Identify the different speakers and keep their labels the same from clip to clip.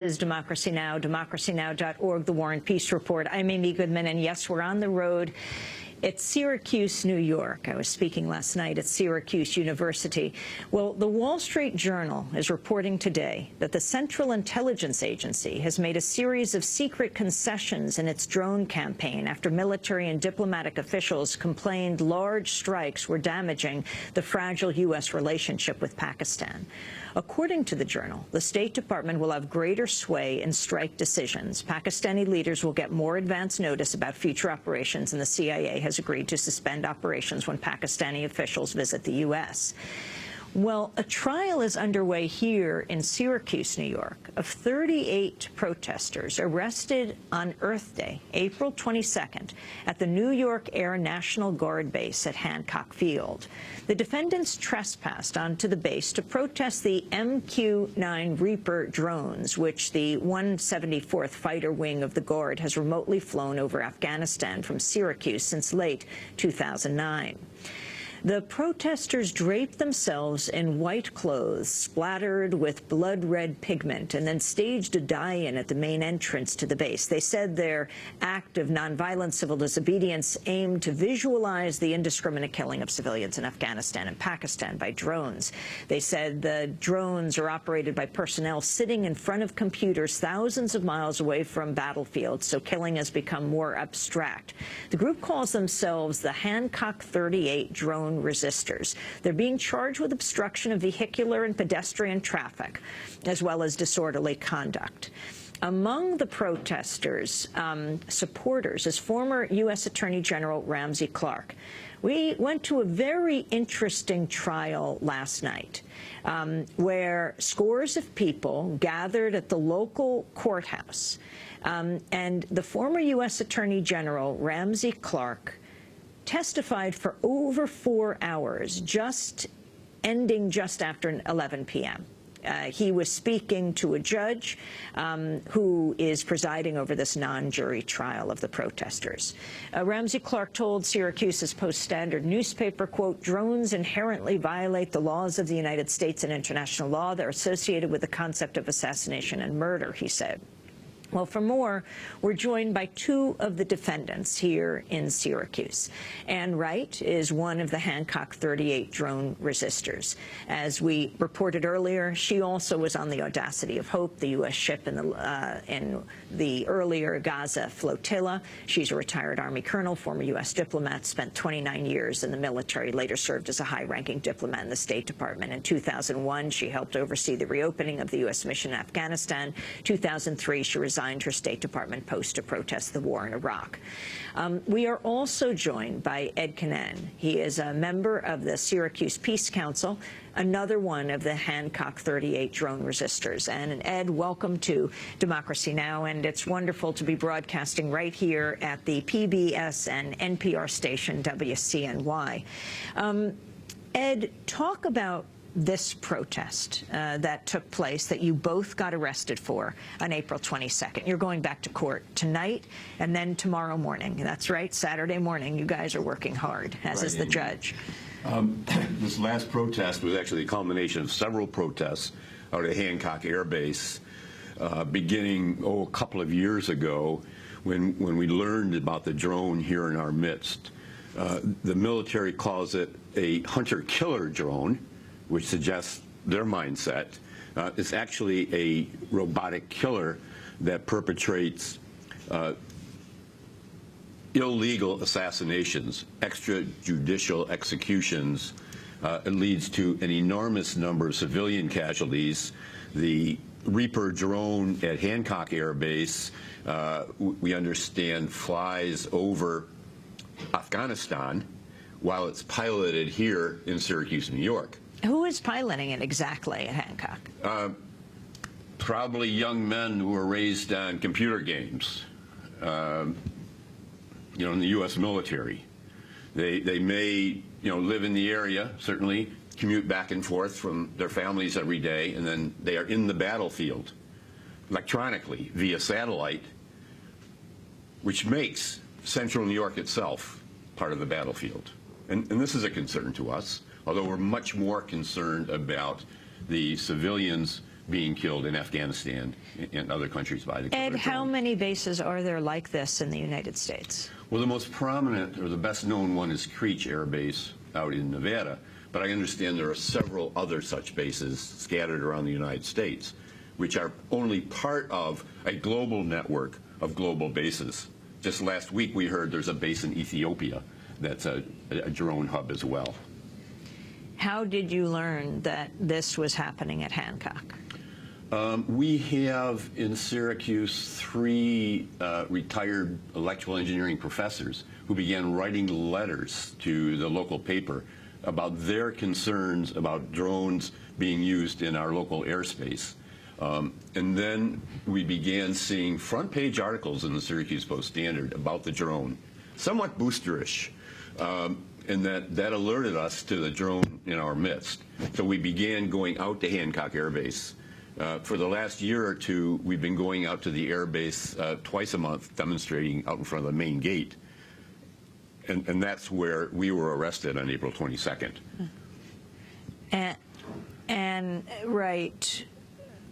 Speaker 1: Is Democracy Now!, democracynow.org, The War and Peace Report. I'm Amy Goodman, and yes, we're on the road at Syracuse, New York. I was speaking last night at Syracuse University. Well, the Wall Street Journal is reporting today that the Central Intelligence Agency has made a series of secret concessions in its drone campaign after military and diplomatic officials complained large strikes were damaging the fragile U.S. relationship with Pakistan. According to the Journal, the State Department will have greater sway in strike decisions. Pakistani leaders will get more advance notice about future operations, and the CIA has agreed to suspend operations when Pakistani officials visit the U.S. Well, a trial is underway here in Syracuse, New York, of 38 protesters arrested on Earth Day, April 22nd, at the New York Air National Guard base at Hancock Field. The defendants trespassed onto the base to protest the MQ-9 Reaper drones, which the 174th Fighter Wing of the Guard has remotely flown over Afghanistan from Syracuse since late 2009. The protesters draped themselves in white clothes splattered with blood-red pigment and then staged a die-in at the main entrance to the base. They said their act of nonviolent civil disobedience aimed to visualize the indiscriminate killing of civilians in Afghanistan and Pakistan by drones. They said the drones are operated by personnel sitting in front of computers thousands of miles away from battlefields, so killing has become more abstract. The group calls themselves the Hancock 38 Drone Resistors. They're being charged with obstruction of vehicular and pedestrian traffic, as well as disorderly conduct. Among the protesters' supporters is former U.S. Attorney General Ramsey Clark. We went to a very interesting trial last night where scores of people gathered at the local courthouse, and the former U.S. Attorney General Ramsey Clark testified for over 4 hours, ending just after 11 p.m. He was speaking to a judge who is presiding over this non-jury trial of the protesters. Ramsey Clark told Syracuse's Post-Standard newspaper, quote, "Drones inherently violate the laws of the United States and international law. They're associated with the concept of assassination and murder," he said. Well, for more, we're joined by two of the defendants here in Syracuse. Ann Wright is one of the Hancock 38 drone resistors. As we reported earlier, she also was on the Audacity of Hope, the U.S. ship in the earlier Gaza flotilla. She's a retired Army colonel, former U.S. diplomat, spent 29 years in the military, later served as a high-ranking diplomat in the State Department. In 2001, she helped oversee the reopening of the U.S. mission in Afghanistan. 2003, she resigned her State Department post to protest the war in Iraq. We are also joined by Ed Kennan. He is a member of the Syracuse Peace Council, another one of the Hancock 38 drone resistors. And Ed, welcome to Democracy Now! And it's wonderful to be broadcasting right here at the PBS and NPR station WCNY. Ed, talk about this protest that took place that you both got arrested for on April 22nd. You're going back to court tonight and then tomorrow morning. That's right, Saturday morning. You guys are working hard, as is the judge.
Speaker 2: This last protest was actually a culmination of several protests out at Hancock Air Base, beginning, a couple of years ago when we learned about the drone here in our midst. The military calls it a hunter-killer drone, which suggests their mindset. It's actually a robotic killer that perpetrates illegal assassinations, extrajudicial executions. It leads to an enormous number of civilian casualties. The Reaper drone at Hancock Air Base, we understand, flies over Afghanistan while it's piloted here in Syracuse, New York.
Speaker 1: Who is piloting it exactly at Hancock?
Speaker 2: Probably young men who were raised on computer games, in the U.S. military. They may, live in the area, certainly, commute back and forth from their families every day, and then they are in the battlefield electronically via satellite, which makes central New York itself part of the battlefield. And this is a concern to us, although we're much more concerned about the civilians being killed in Afghanistan and other countries by the killer
Speaker 1: Ed, how
Speaker 2: drone.
Speaker 1: many bases are there like this in the United States?
Speaker 2: Well, the most prominent or the best known one is Creech Air Base out in Nevada, but I understand there are several other such bases scattered around the United States, which are only part of a global network of global bases. Just last week we heard there's a base in Ethiopia that's a drone hub as well.
Speaker 1: How did you learn that this was happening at Hancock?
Speaker 2: We have in Syracuse 3 retired electrical engineering professors who began writing letters to the local paper about their concerns about drones being used in our local airspace. And then we began seeing front page articles in the Syracuse Post-Standard about the drone, somewhat boosterish, and that alerted us to the drone in our midst. So we began going out to Hancock Air Base. For the last year or two, we've been going out to the air base twice a month, demonstrating out in front of the main gate. And that's where we were arrested on April 22nd.
Speaker 1: And Wright,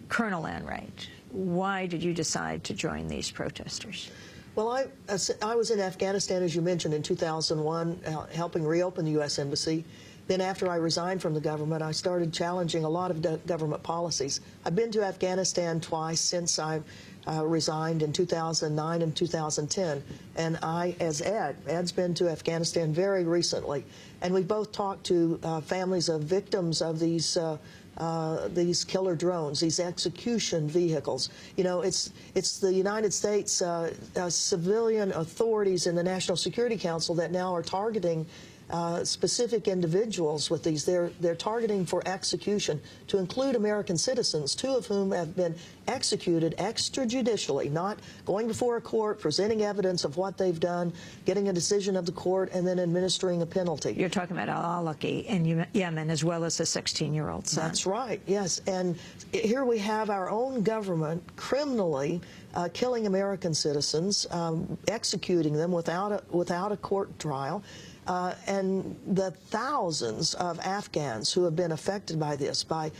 Speaker 1: Colonel Ann Wright, why did you decide to join these protesters?
Speaker 3: Well, I was in Afghanistan, as you mentioned, in 2001, helping reopen the U.S. Embassy. Then after I resigned from the government, I started challenging a lot of government policies. I've been to Afghanistan twice since I resigned in 2009 and 2010. And Ed's been to Afghanistan very recently. And we both talked to families of victims of these killer drones, these execution vehicles. You know, it's the United States civilian authorities in the National Security Council that now are targeting specific individuals with these. They're targeting for execution to include American citizens, 2 of whom have been executed extrajudicially, not going before a court, presenting evidence of what they've done, getting a decision of the court, and then administering a penalty.
Speaker 1: You're talking about al-Awlaki in Yemen, as well as a 16-year-old son.
Speaker 3: That's right, yes. And here we have our own government criminally killing American citizens, executing them without a court trial. And the thousands of Afghans who have been affected by this, by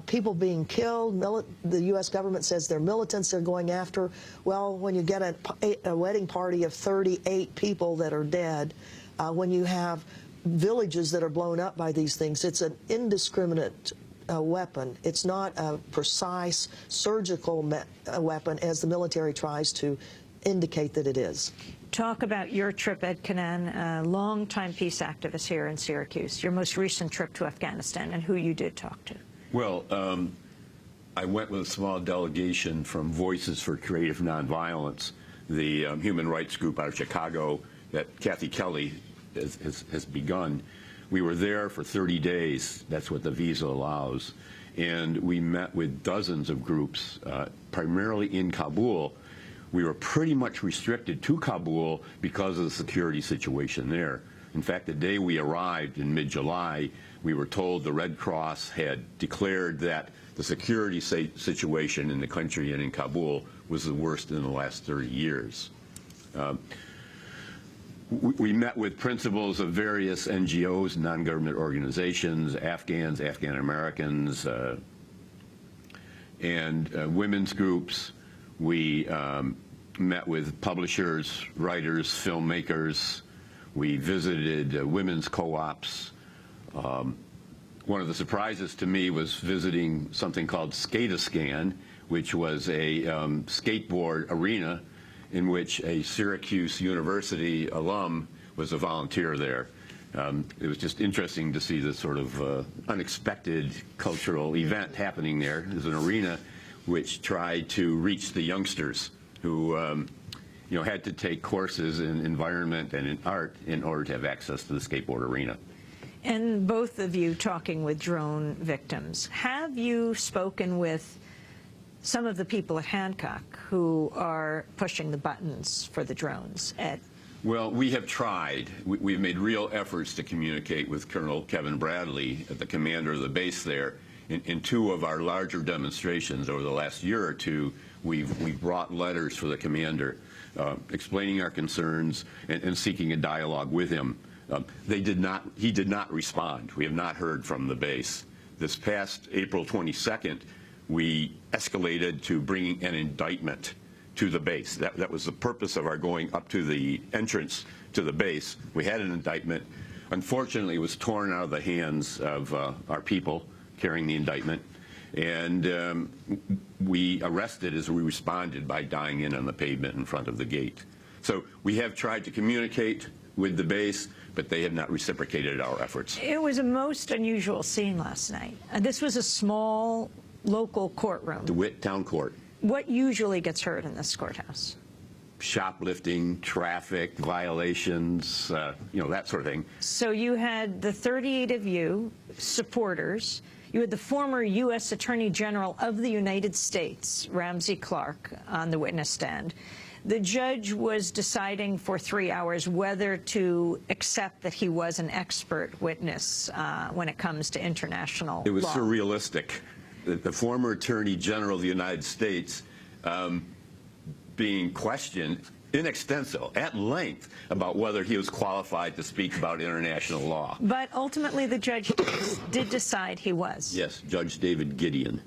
Speaker 3: people being killed. The U.S. government says they're militants they're going after. Well, when you get a wedding party of 38 people that are dead, when you have villages that are blown up by these things, it's an indiscriminate weapon. It's not a precise surgical weapon as the military tries to indicate that it is.
Speaker 1: Talk about your trip, Ed Kennan, a longtime peace activist here in Syracuse, your most recent trip to Afghanistan, and who you did talk to.
Speaker 2: Well, I went with a small delegation from Voices for Creative Nonviolence, the human rights group out of Chicago that Kathy Kelly has begun. We were there for 30 days. That's what the visa allows. And we met with dozens of groups, primarily in Kabul. We were pretty much restricted to Kabul because of the security situation there. In fact, the day we arrived in mid-July, we were told the Red Cross had declared that the security situation in the country and in Kabul was the worst in the last 30 years. We met with principals of various NGOs, non-government organizations, Afghans, Afghan Americans, and women's groups. We met with publishers, writers, filmmakers. We visited women's co-ops. One of the surprises to me was visiting something called Skateistan, which was a skateboard arena in which a Syracuse University alum was a volunteer there. It was just interesting to see this sort of unexpected cultural event happening there. It was an arena which tried to reach the youngsters who had to take courses in environment and in art in order to have access to the skateboard arena.
Speaker 1: And both of you talking with drone victims, have you spoken with some of the people at Hancock who are pushing the buttons for the drones, Ed?
Speaker 2: Well, we have tried. We've made real efforts to communicate with Colonel Kevin Bradley, the commander of the base there. In 2 of our larger demonstrations over the last year or 2, we've brought letters for the commander explaining our concerns and seeking a dialogue with him. He did not respond. We have not heard from the base. This past April 22nd, we escalated to bringing an indictment to the base. That was the purpose of our going up to the entrance to the base. We had an indictment. Unfortunately, it was torn out of the hands of our people carrying the indictment, and we arrested as we responded by dying in on the pavement in front of the gate. So we have tried to communicate with the base, but they have not reciprocated our efforts.
Speaker 1: It was a most unusual scene last night. This was a small local courtroom.
Speaker 2: DeWitt Town Court.
Speaker 1: What usually gets heard in this courthouse?
Speaker 2: Shoplifting, traffic violations, you know, that sort of thing.
Speaker 1: So you had the 38 of you, supporters. You had the former U.S. Attorney General of the United States, Ramsey Clark, on the witness stand. The judge was deciding for 3 hours whether to accept that he was an expert witness when it comes to international law.
Speaker 2: It was surrealistic. The former Attorney General of the United States being questioned in extenso, at length, about whether he was qualified to speak about international law.
Speaker 1: But ultimately the judge did decide he was.
Speaker 2: Yes, Judge David Gideon.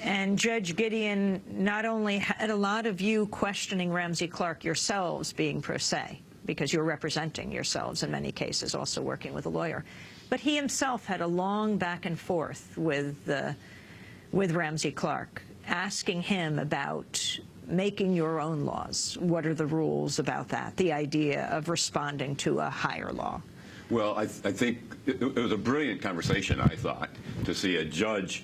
Speaker 1: And Judge Gideon not only had a lot of you questioning Ramsey Clark yourselves being pro se, because you're representing yourselves in many cases, also working with a lawyer, but he himself had a long back and forth with Ramsey Clark, asking him about making your own laws. What are the rules about that? The idea of responding to a higher law.
Speaker 2: Well, I think it was a brilliant conversation, I thought, to see a judge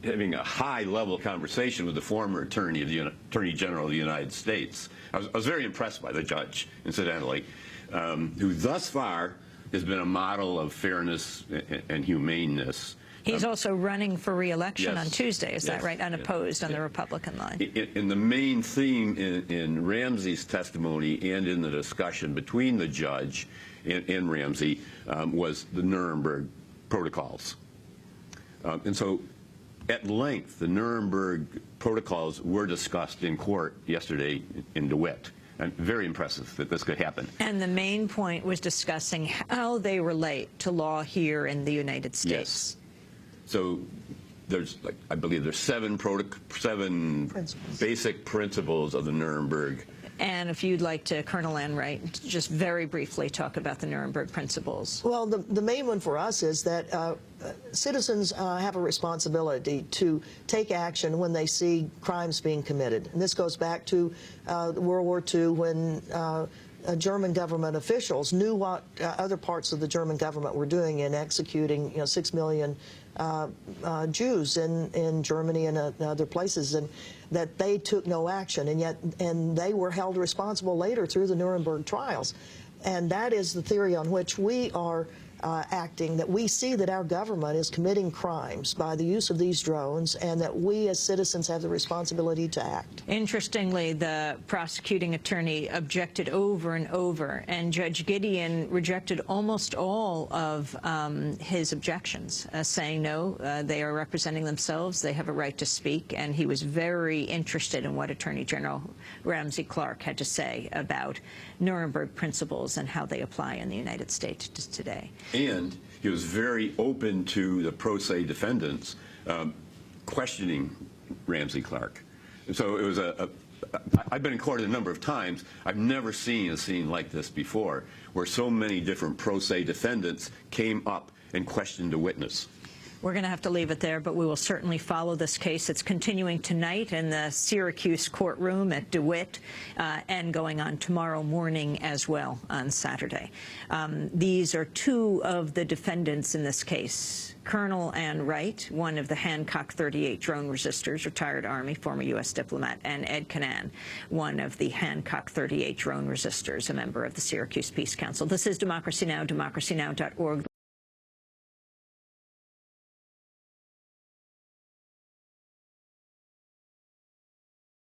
Speaker 2: having a high-level conversation with the former Attorney General of the United States. I was very impressed by the judge, incidentally, who thus far has been a model of fairness and humaneness.
Speaker 1: He's also running for re-election on Tuesday, is that right? Unopposed on the Republican line.
Speaker 2: In the main theme in Ramsey's testimony and in the discussion between the judge and Ramsey was the Nuremberg protocols. And so, at length, the Nuremberg protocols were discussed in court yesterday in DeWitt. And very impressive that this could happen. And
Speaker 1: the main point was discussing how they relate to law here in the United States.
Speaker 2: Yes. So there's, like, I believe there's seven basic principles of the Nuremberg.
Speaker 1: And if you'd like to, Colonel Enright, just very briefly talk about the Nuremberg principles.
Speaker 3: Well, the main one for us is that citizens have a responsibility to take action when they see crimes being committed. And this goes back to World War II when German government officials knew what other parts of the German government were doing in executing 6 million Jews in Germany and other places, and that they took no action, and they were held responsible later through the Nuremberg trials. And that is the theory on which we are acting, that we see that our government is committing crimes by the use of these drones, and that we as citizens have the responsibility to act.
Speaker 1: Interestingly, the prosecuting attorney objected over and over, and Judge Gideon rejected almost all of his objections, saying no, they are representing themselves, they have a right to speak, and he was very interested in what Attorney General Ramsey Clark had to say about Nuremberg principles and how they apply in the United States today.
Speaker 2: And he was very open to the pro se defendants questioning Ramsey Clark. And so it was I've been in court a number of times. I've never seen a scene like this before, where so many different pro se defendants came up and questioned a witness.
Speaker 1: We're going to have to leave it there, but we will certainly follow this case. It's continuing tonight in the Syracuse courtroom at DeWitt and going on tomorrow morning as well on Saturday. These are two of the defendants in this case. Colonel Ann Wright, one of the Hancock 38 drone resistors, retired Army, former U.S. diplomat, and Ed Canan, one of the Hancock 38 drone resistors, a member of the Syracuse Peace Council. This is Democracy Now!, democracynow.org.